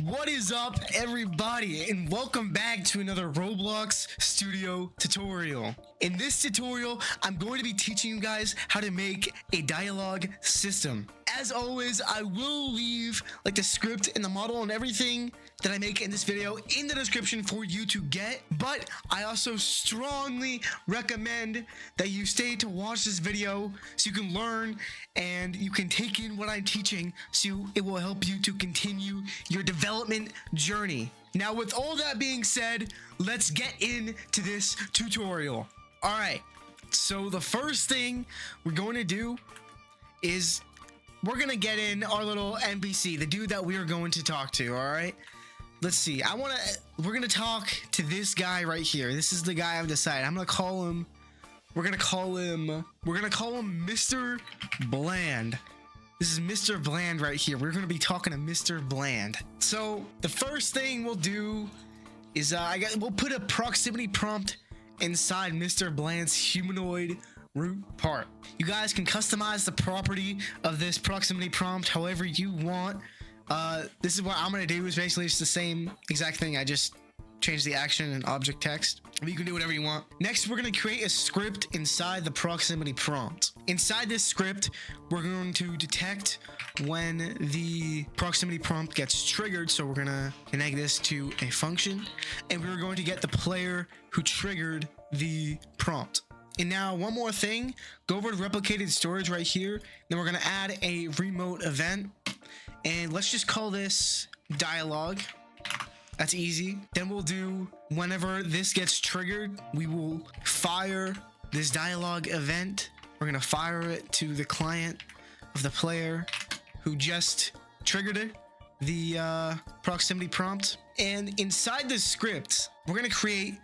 What is up, everybody, and welcome back to another Roblox studio tutorial. In this tutorial, I'm going to be teaching you guys how to make a dialogue system. As always, I will leave like the script and the model and everything that I make in this video in the description for you to get, but I also strongly recommend that you stay to watch this video so you can learn and you can take in what I'm teaching, so it will help you to continue your development journey. Now, with all that being said, let's get into this tutorial. All right, so the first thing we're going to do is we're going to get in our little NPC, the dude that we are going to talk to. All right, let's see. We're going to talk to this guy right here. This is the guy I've decided. I'm going to call him, we're going to call him Mr. Bland. This is Mr. Bland right here. We're going to be talking to Mr. Bland. So the first thing we'll do is we'll put a proximity prompt inside Mr. Bland's humanoid root part. You guys can customize the property of this proximity prompt however you want. This is what I'm going to do. Is basically just the same exact thing. I just changed the action and object text. You can do whatever you want. Next, we're going to create a script inside the proximity prompt. Inside this script, we're going to detect when the proximity prompt gets triggered. So we're going to connect this to a function, and we're going to get the player who triggered the prompt. And now one more thing, go over to replicated storage right here. Then we're going to add a remote event, and let's just call this dialogue. That's easy. Then we'll do, whenever this gets triggered, we will fire this dialogue event. We're going to fire it to the client of the player who just triggered it, the proximity prompt. And inside this script, we're going to create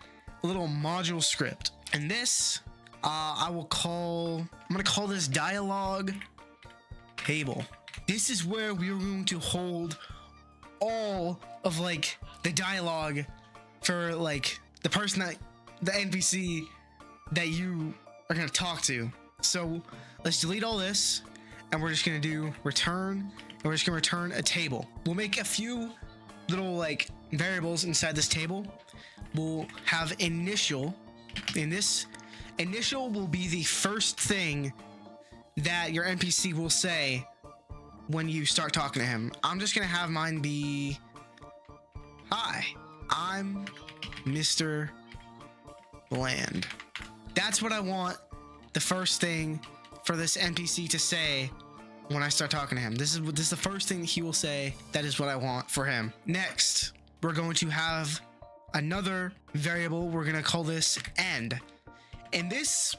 a little module script. And this, I'm going to call this dialogue table. This is where we are going to hold all of like the dialogue for like the person that the NPC that you are going to talk to. So let's delete all this, and we're just going to do return, and we're just going to return a table. We'll make a few little like variables inside this table. We'll have initial, and this initial will be the first thing that your NPC will say when you start talking to him. I'm just going to have mine be, "Hi, I'm Mr. Bland." That's what I want the first thing for this NPC to say when I start talking to him. This is the first thing he will say. That is what I want for him. Next, we're going to have another variable. We're going to call this end. And this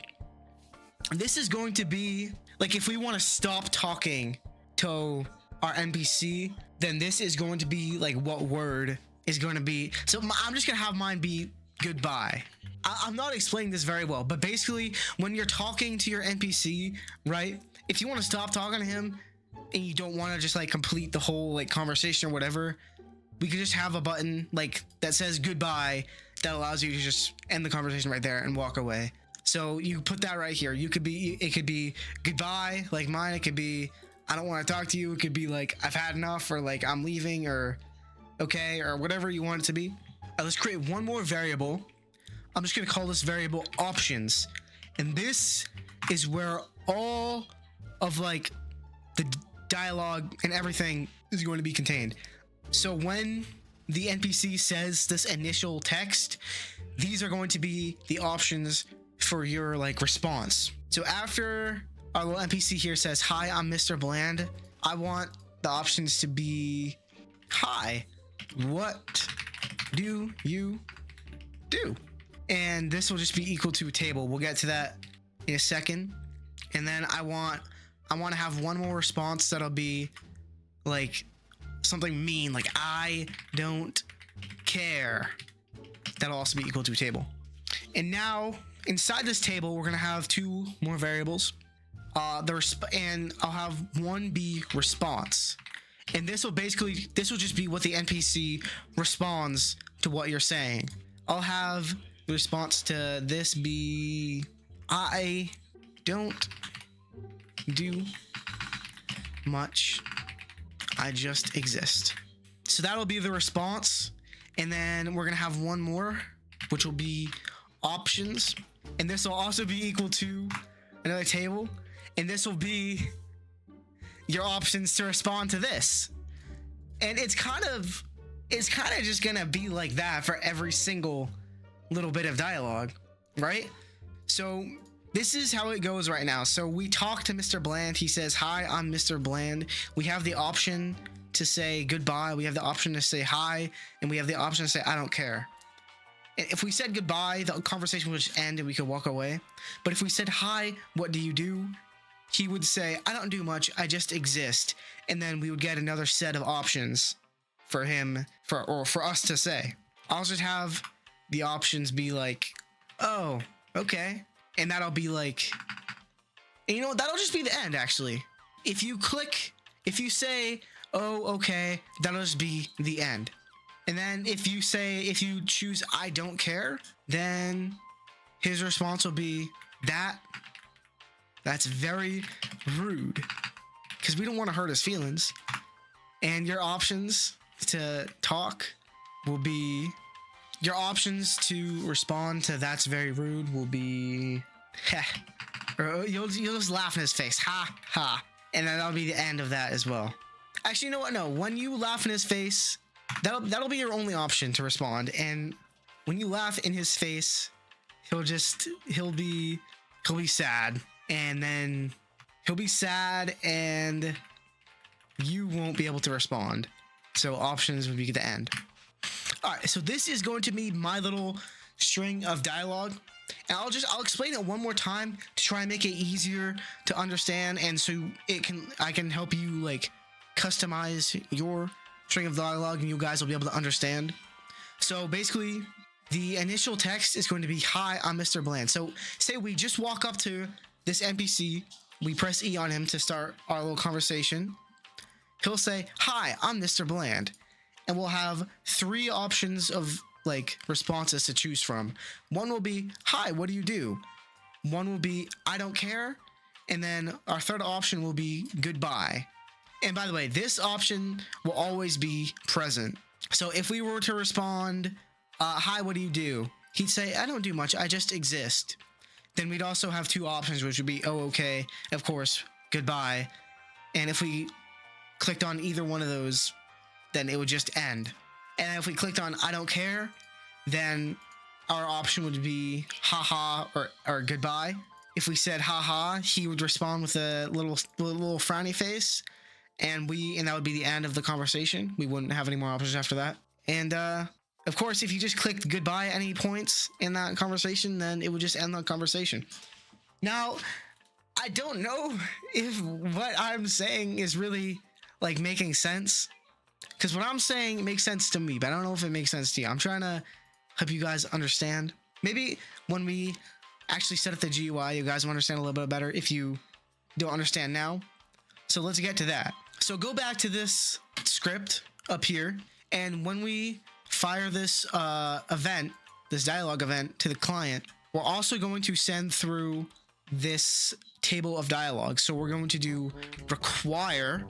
is going to be like, if we want to stop talking to our NPC, then this is going to be like what word is going to be. So I'm just going to have mine be goodbye. I'm not explaining this very well, but basically when you're talking to your NPC, right? If you want to stop talking to him and you don't want to just like complete the whole like conversation or whatever, we could just have a button like that says goodbye that allows you to just end the conversation right there and walk away. So you put that right here. It could be goodbye, like mine. It could be, I don't want to talk to you. It could be like, I've had enough, or like, I'm leaving, or okay, or whatever you want it to be. Let's create one more variable. I'm just going to call this variable options. And this is where all of like the dialogue and everything is going to be contained. So when the NPC says this initial text, these are going to be the options for your like response. So after our little NPC here says, "Hi, I'm Mr. Bland," I want the options to be, "Hi, what do you do?" And this will just be equal to a table. We'll get to that in a second. And then I want to have one more response that'll be like something mean, like "I don't care." That'll also be equal to a table. And now inside this table, we're gonna have two more variables. And I'll have one be response. And this will just be what the NPC responds to what you're saying. I'll have the response to this be, "I don't do much. I just exist." so that'll be the response. And then we're gonna have one more, which will be options. And this will also be equal to another table. And this will be your options to respond to this. And it's kind of just gonna be like that for every single little bit of dialogue, right? So this is how it goes right now. So we talk to Mr. Bland. He says, hi, I'm Mr. Bland. We have the option to say goodbye. We have the option to say hi, and we have the option to say, I don't care. And if we said goodbye, the conversation would just end and we could walk away. But if we said, hi, what do you do? He would say, I don't do much. I just exist. And then we would get another set of options for him, for us to say. I'll just have the options be like, oh, okay. And that'll be like, and you know what? That'll just be the end, actually. If you say, oh, okay, that'll just be the end. And then if you choose, I don't care, then his response will be, that's very rude, because we don't want to hurt his feelings. And your options to talk will be, your options to respond to that's very rude will be, or you'll just laugh in his face, ha, ha. And then that'll be the end of that as well. Actually, you know what? No, when you laugh in his face, that'll be your only option to respond. And when you laugh in his face, he'll be sad. And then he'll be sad and you won't be able to respond. So options would be the end. All right, so this is going to be my little string of dialogue. And I'll explain it one more time to try and make it easier to understand, and so I can help you like customize your string of dialogue and you guys will be able to understand. So basically, the initial text is going to be, hi, I'm Mr. Bland. So say we just walk up to this NPC, we press E on him to start our little conversation. He'll say, hi, I'm Mr. Bland. And we'll have 3 options of like responses to choose from. One will be, hi, what do you do? One will be, I don't care. And then our third option will be goodbye. And by the way, this option will always be present. So if we were to respond, hi, what do you do? He'd say, I don't do much, I just exist. Then we'd also have 2 options, which would be, oh, okay, of course, goodbye. And if we clicked on either one of those, then it would just end. And if we clicked on I don't care, then our option would be haha or goodbye. If we said haha, he would respond with a little frowny face, and that would be the end of the conversation. We wouldn't have any more options after that. And of course, if you just clicked goodbye at any points in that conversation, then it would just end the conversation. Now, I don't know if what I'm saying is really like making sense, because what I'm saying makes sense to me, but I don't know if it makes sense to you. I'm trying to help you guys understand. Maybe when we actually set up the GUI, you guys will understand a little bit better if you don't understand now. So let's get to that. So go back to this script up here, and when we fire this this dialogue event to the client, we're also going to send through this table of dialogue. So we're going to do require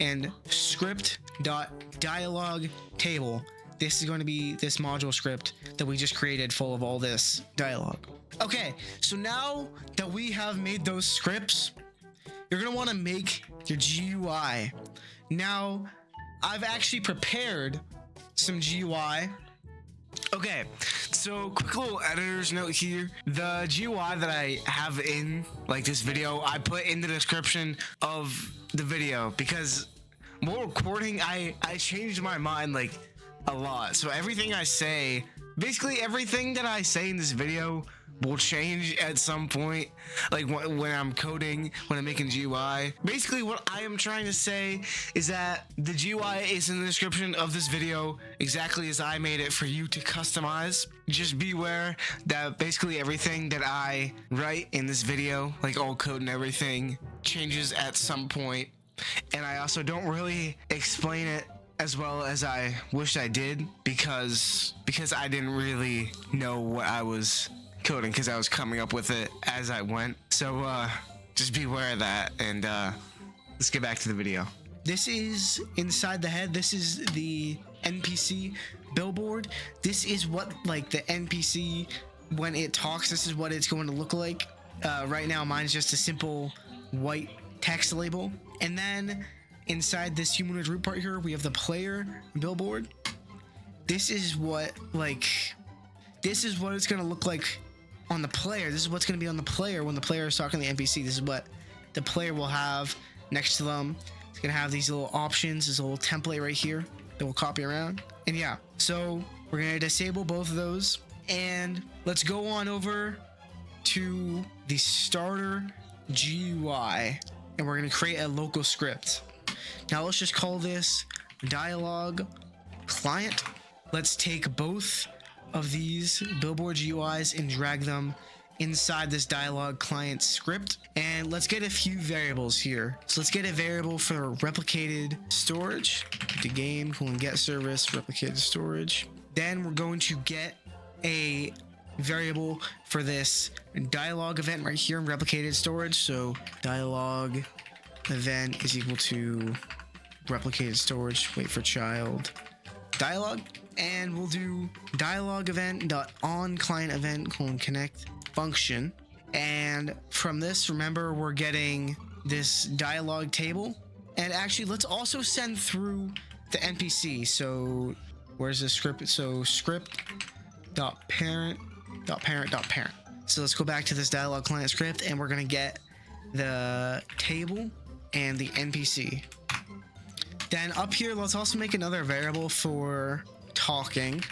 and script.dialog table. This is going to be this module script that we just created full of all this dialogue. Okay, so now that we have made those scripts, you're going to want to make your GUI. Now, I've actually prepared some GUI. Okay, so quick little editor's note here. The GUI that I have in like this video, I put in the description of the video, because while recording, I changed my mind like a lot. So everything I say, basically everything that I say in this video will change at some point, like when I'm coding, when I'm making GUI. Basically what I am trying to say is that the GUI is in the description of this video exactly as I made it for you to customize. Just beware that basically everything that I write in this video, like all code and everything, changes at some point. And I also don't really explain it as well as I wish I did, because I didn't really know what I was coding, because I was coming up with it as I went. So just beware of that, and let's get back to the video. this is inside the head. This is the NPC billboard. This is what like the NPC, when it talks, this is what it's going to look like. Right now mine's just a simple white text label. And then inside this humanoid root part here, we have the player billboard. This is what it's gonna look like on the player. This is what's gonna be on the player when the player is talking to the NPC. This is what the player will have next to them. It's gonna have these little options, this little template right here that we'll copy around. And yeah, so we're gonna disable both of those. And let's go on over to the starter GUI, and we're gonna create a local script. Now let's just call this dialogue client. Let's take both of these billboard GUIs and drag them inside this dialogue client script. And let's get a few variables here. So let's get a variable for replicated storage. The game, get service, replicated storage. Then we're going to get a variable for this dialogue event right here in replicated storage. So dialogue event is equal to replicated storage, wait for child, dialogue. And we'll do dialogue event dot on client event connect function. And from this, remember, we're getting this dialogue table. And actually, let's also send through the NPC. So where's the script? So script dot parent dot parent dot parent. So let's go back to this dialogue client script, and we're gonna get the table and the NPC. Then up here, let's also make another variable for talking,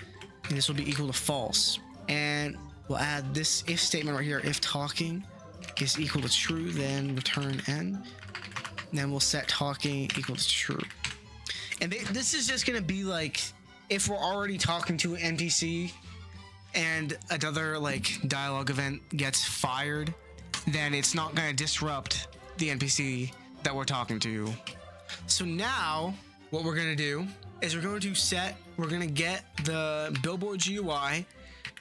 and this will be equal to false. And we'll add this if statement right here. If talking is equal to true, then return n. And then we'll set talking equal to true. And this is just gonna be like, if we're already talking to an NPC and another like dialogue event gets fired, then it's not gonna disrupt the NPC that we're talking to. So now what we're gonna do is we're gonna get the billboard GUI,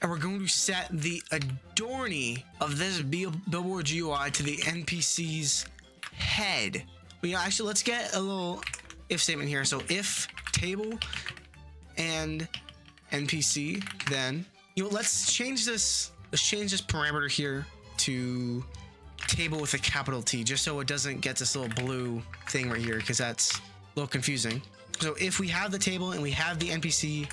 and we're going to set the adornee of this billboard GUI to the NPC's head. But yeah, actually, let's get a little if statement here. So if table and NPC, then let's change this parameter here to table with a capital T, just so it doesn't get this little blue thing right here, because that's a little confusing. So if we have the table and we have the NPC,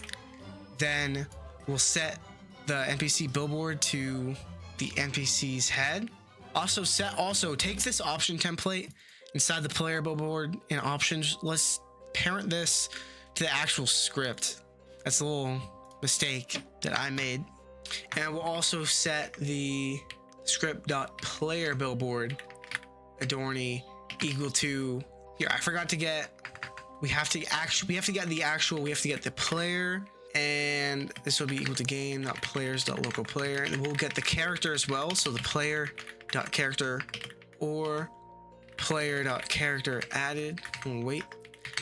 then we'll set the NPC billboard to the NPC's head. Also take this option template inside the player billboard in options. Let's parent this to the actual script. That's a little mistake that I made. And we'll also set the script.player billboard adornee equal to here. I forgot to get. We have to get the player, and this will be equal to game.players.local player, and then we'll get the character as well. So the player.character or player.character added. We'll wait.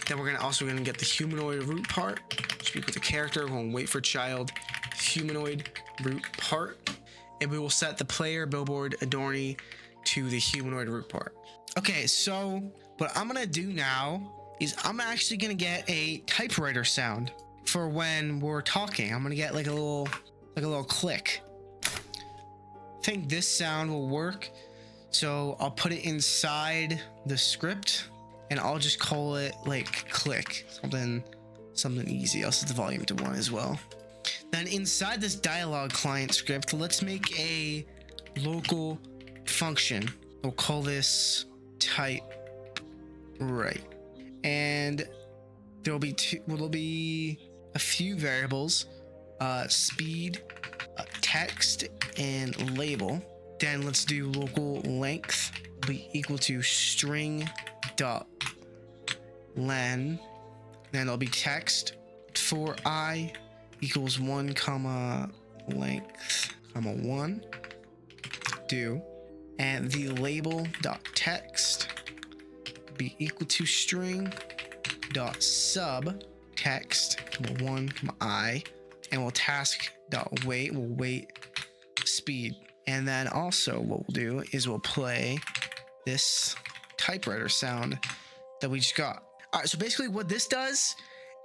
Then we're also gonna get the humanoid root part, which will be equal to character. We'll wait for child humanoid root part, and we will set the player billboard adornee to the humanoid root part. Okay, so what I'm gonna do now is I'm actually gonna get a typewriter sound for when we're talking. I'm gonna get like a little click. I think this sound will work. So I'll put it inside the script, and I'll just call it like click, something easy. I'll set the volume to 1 as well. Then inside this dialogue client script, let's make a local function. We'll call this type right. And there'll be a few variables, speed, text, and label. Then let's do local length be equal to string dot len. Then there'll be text for I equals 1 comma length comma 1 do, and the label dot text be equal to string dot sub text 1 comma I, and we'll task dot wait, we'll wait speed. And then also what we'll do is we'll play this typewriter sound that we just got. All right, so basically what this does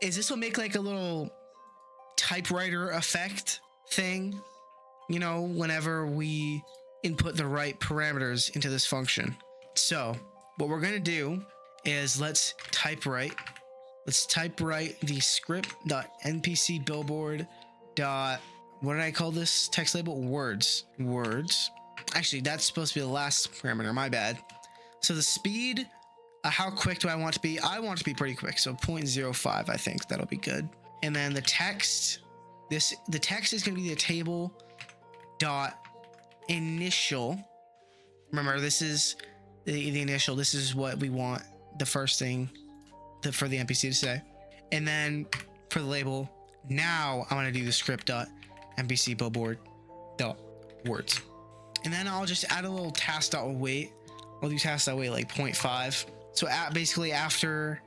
is this will make like a little typewriter effect thing, you know, whenever we input the right parameters into this function. So what we're gonna do is let's typewrite the script.npc billboard dot, what did I call this text label? Words. Actually, that's supposed to be the last parameter, my bad. So the speed, how quick do I want it to be? I want it to be pretty quick, so 0.05, I think that'll be good. And then the text, the text is gonna be the table dot initial. Remember, this is the initial, this is what we want the first thing for the NPC to say. And then for the label, now I want to do the script.npc billboard.words. And then I'll just add a little task.wait. I'll do task.wait like 0.5. So basically after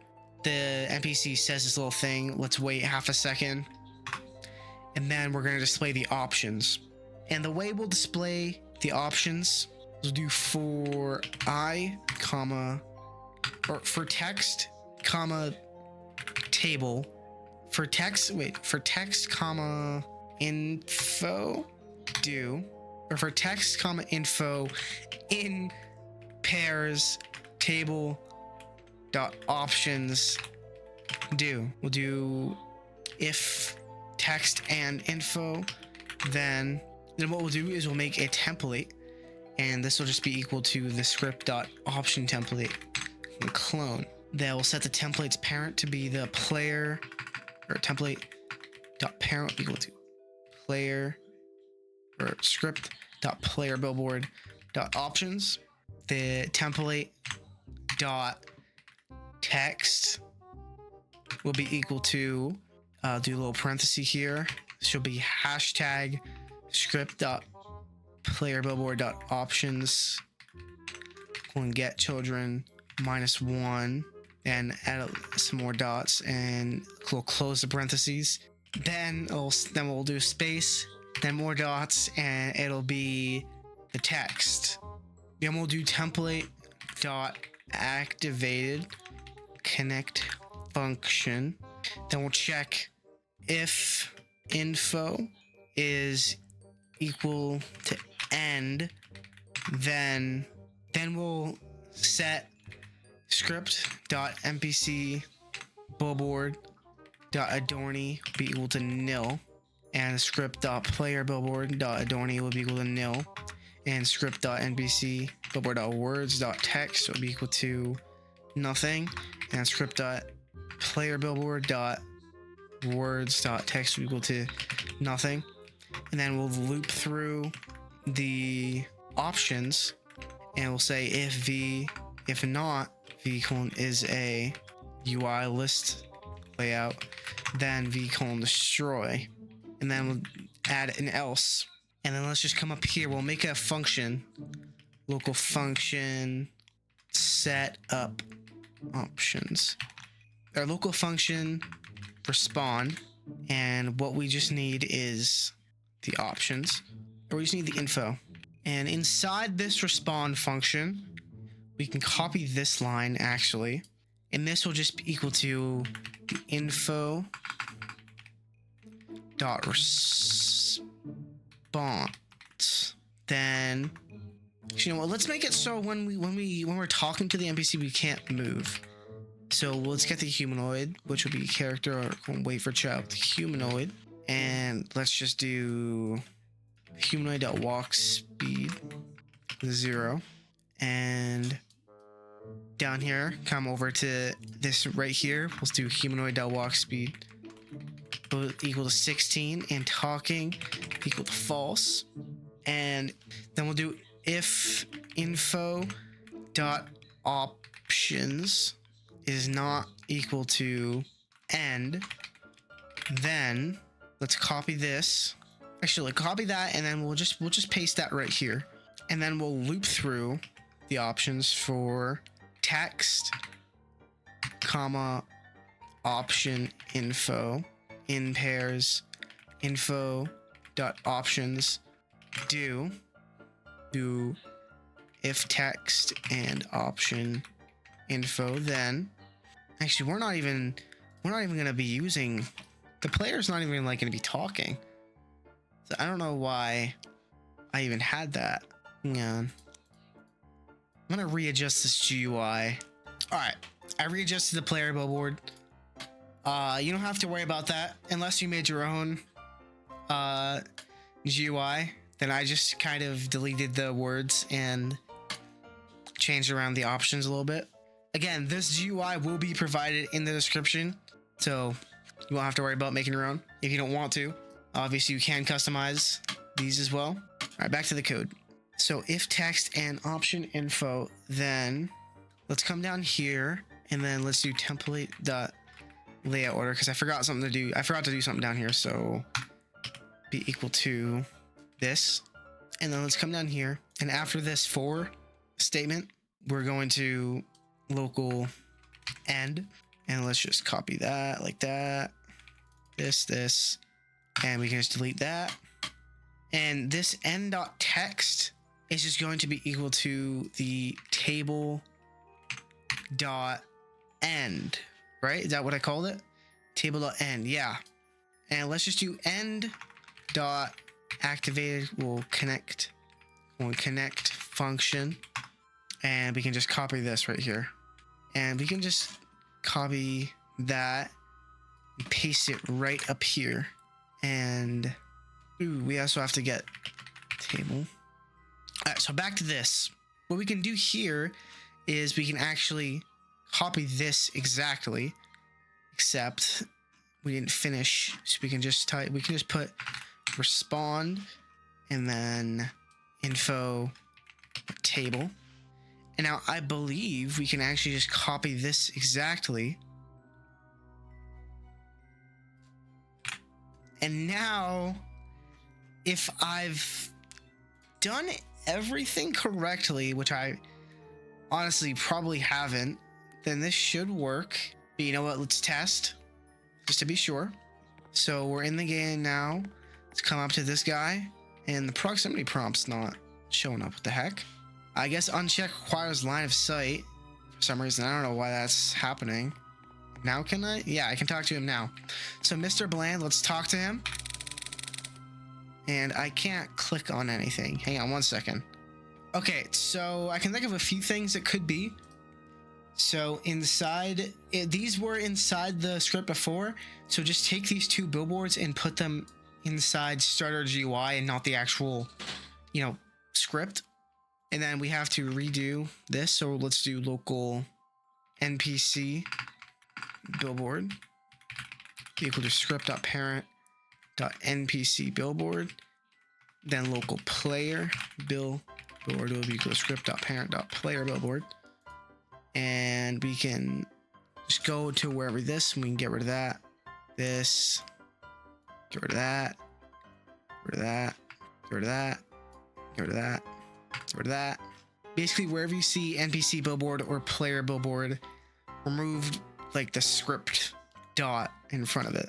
the NPC says this little thing, let's wait half a second. And then we're going to display the options. And the way we'll display the options, we'll do for I, comma, or for text, comma, table, for text, comma, info, do, or for text, comma, info, in pairs, table, dot options, do. We'll do if text and info, then what we'll do is we'll make a template, and this will just be equal to the script.option template and clone. Then we'll set the template's parent to be the player, or template.parent equal to player, or script.player billboard.options. The template dot text will be equal to, do a little parenthesis here. This should be hashtag script.player-billboard.options get children -1, and add some more dots, and we'll close the parentheses. Then we'll do space, then more dots, and it'll be the text. Then we'll do template dot activated connect function. Then we'll check if info is equal to end, then we'll set script.npc billboard.adorny be equal to nil, and script.player billboard.adorny will be equal to nil, and script.npc billboard.words.text will be equal to nothing, and script.player billboard.words.text will be equal to nothing. And then we'll loop through the options, and we'll say if not v is a UI list layout, then v destroy, and then we'll add an else. And then let's just come up here, we'll make a function, local function set up options, our local function respond, and what we just need is the options, or we just need the info. And inside this respond function, we can copy this line actually, and this will just be equal to the info dot response. Then, you know what? Let's make it so when we're talking to the NPC, we can't move. So let's get the humanoid, which will be character, or wait for child humanoid, and let's just do humanoid.walk speed 0, and down here, come over to this right here. Let's do humanoid.walk speed equal to 16, and talking equal to false. And then we'll do if info dot options is not equal to end, then let's copy this. Actually, copy that, and then we'll just paste that right here, and then we'll loop through the options for text, comma, option info in pairs info dot options do if text and option info then, Actually, we're not even gonna be using, the player's not even like gonna be talking. So I don't know why I even had that. Hang on. I'm gonna readjust this GUI. All right, I readjusted the player billboard. You don't have to worry about that unless you made your own GUI. Then I just kind of deleted the words and changed around the options a little bit. Again, this GUI will be provided in the description, so you won't have to worry about making your own if you don't want to. Obviously, you can customize these as well. All right, back to the code. So if text and option info, then let's come down here and then let's do template dot layout order, because I forgot something to do. I forgot to do something down here. So be equal to this, and then let's come down here, and after this for statement, we're going to local end, and let's just copy that like that, this, and we can just delete that. And this end.text is just going to be equal to the table dot end, right? Is that what I called it? Table dot end, yeah. And let's just do end dot activated. We'll connect function, and we can just copy this right here, and we can just copy that and paste it right up here. And we also have to get table. All right, so back to this. What we can do here is we can actually copy this exactly, except we didn't finish. So we can just put respond and then info table. And now I believe we can actually just copy this exactly. And now, if I've done everything correctly, which I honestly probably haven't, then this should work. But you know what? Let's test just to be sure. So we're in the game now. Let's come up to this guy, and the proximity prompt's not showing up. What the heck? I guess uncheck requires line of sight for some reason. I don't know why that's happening. Now can I? Yeah, I can talk to him now. So Mr. Bland, let's talk to him. And I can't click on anything. Hang on one second. Okay, so I can think of a few things it could be. So inside, these were inside the script before. So just take these two billboards and put them inside starter GUI and not the actual, script. And then we have to redo this. So let's do local NPC billboard equal to script.parent.npc billboard. Then local player billboard will be equal to script.parent.player billboard. And we can just go to wherever this, and we can get rid of that. This, get rid of that, get rid of that, get rid of that, get rid of that, get rid of that. Basically, wherever you see NPC billboard or player billboard, remove like the script dot in front of it.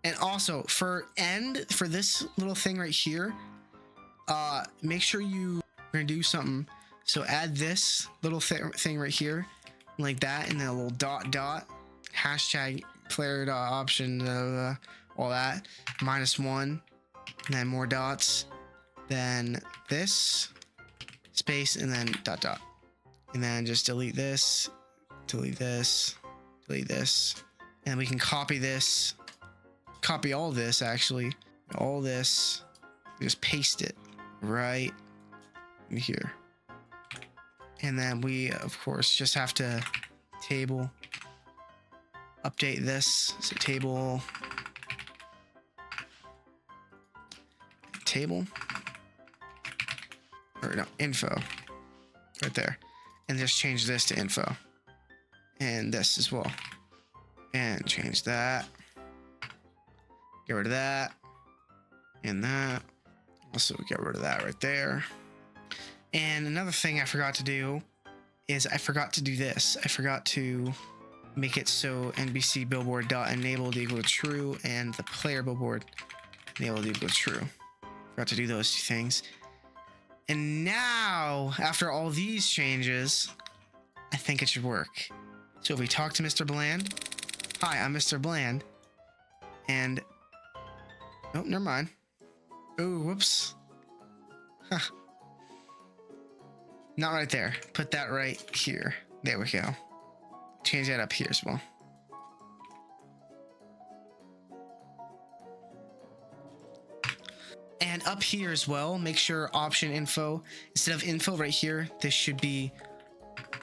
And also for this little thing right here, make sure we're gonna do something. So add this little thing right here, like that, and then a little dot, hashtag player dot option, all that, -1, and then more dots, then this, space, and then dot. And then just delete this, delete this, delete this. And we can copy this, copy all this actually, all this, just paste it right in here. And then we, of course, just have to table, update this. So table, or no, info, right there. And just change this to info. And this as well. And change that. Get rid of that. And that. Also get rid of that right there. And another thing I forgot to do is I forgot to do this. I forgot to make it so NPC billboard dot enabled equal to true and the player billboard enabled equal to true. Forgot to do those two things. And now, after all these changes, I think it should work. So if we talk to Mr. Bland, hi, I'm Mr. Bland, and oh, never mind. Oh, whoops. Huh. Not right there. Put that right here. There we go. Change that up here as well. And up here as well, make sure option info, instead of info right here, this should be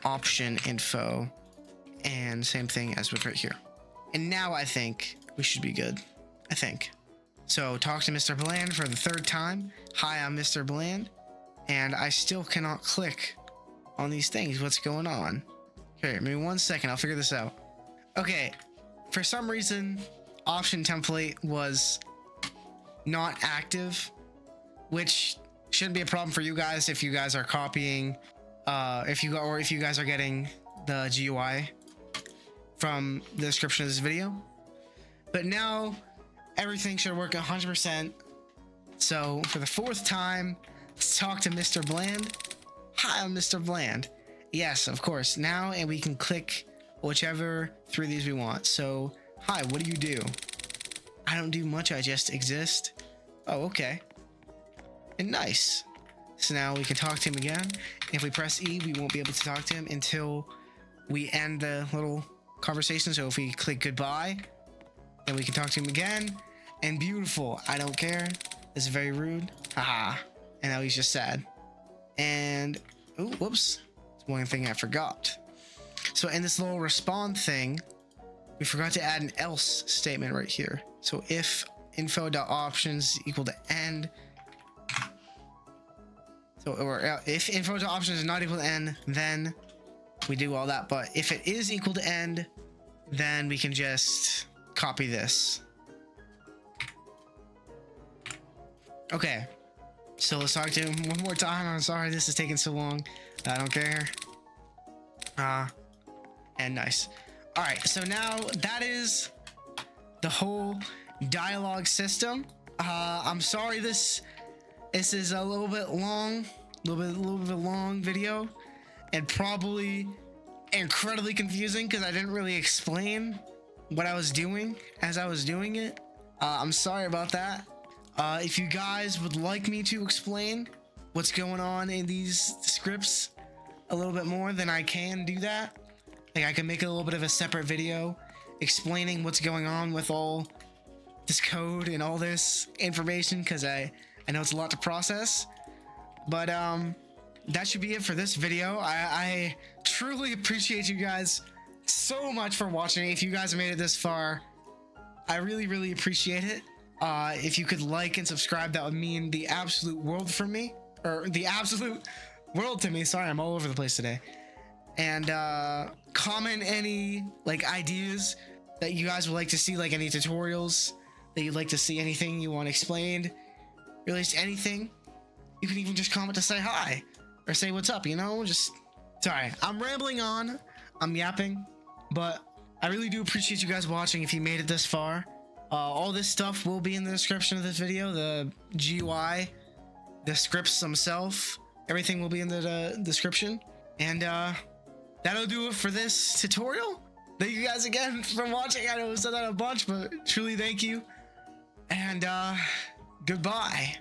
option info. And same thing as with right here. And now I think we should be good. I think. So talk to Mr. Bland for the third time. Hi, I'm Mr. Bland. And I still cannot click on these things. What's going on? Okay, maybe 1 second. I'll figure this out. Okay. For some reason, option template was not active, which shouldn't be a problem for you guys if you guys are copying, if you guys are getting the GUI from the description of this video. But now everything should work 100%. So for the fourth time, let's talk to Mr. Bland. Hi, I'm Mr. Bland. Yes, of course. Now, and we can click whichever three of these we want. So, hi, what do you do? I don't do much. I just exist. Oh, okay. And nice. So now we can talk to him again. If we press E, we won't be able to talk to him until we end the little conversation. So if we click goodbye, then we can talk to him again. And beautiful. I don't care. It's very rude. Haha. And now he's just sad. And, oh, whoops. That's one thing I forgot. So in this little respond thing, we forgot to add an else statement right here. So if info.options equal to end, so or if info.options is not equal to end, then we do all that. But if it is equal to end, then we can just copy this. Okay, so let's talk to him one more time. I'm sorry this is taking so long. I don't care. And nice. All right, so now that is the whole dialogue system. I'm sorry this is a little bit long, a little bit long video, and probably incredibly confusing because I didn't really explain what I was doing as I was doing it. I'm sorry about that. If you guys would like me to explain what's going on in these scripts a little bit more, then I can do that. Like I can make a little bit of a separate video explaining what's going on with all this code and all this information, because I know it's a lot to process. But that should be it for this video. I truly appreciate you guys so much for watching. If you guys made it this far, I really appreciate it. If you could like and subscribe, that would mean the absolute world for me, or the absolute world to me. Sorry, I'm all over the place today. And comment any like ideas that you guys would like to see, like any tutorials that you'd like to see, anything you want explained, really just anything. You can even just comment to say hi or say what's up, you know. Just sorry, I'm rambling on, I'm yapping, but I really do appreciate you guys watching. If you made it this far, all this stuff will be in the description of this video. The GUI, the scripts themselves, everything will be in the description. And that'll do it for this tutorial. Thank you guys again for watching. I know I've said that a bunch, but truly thank you. And goodbye.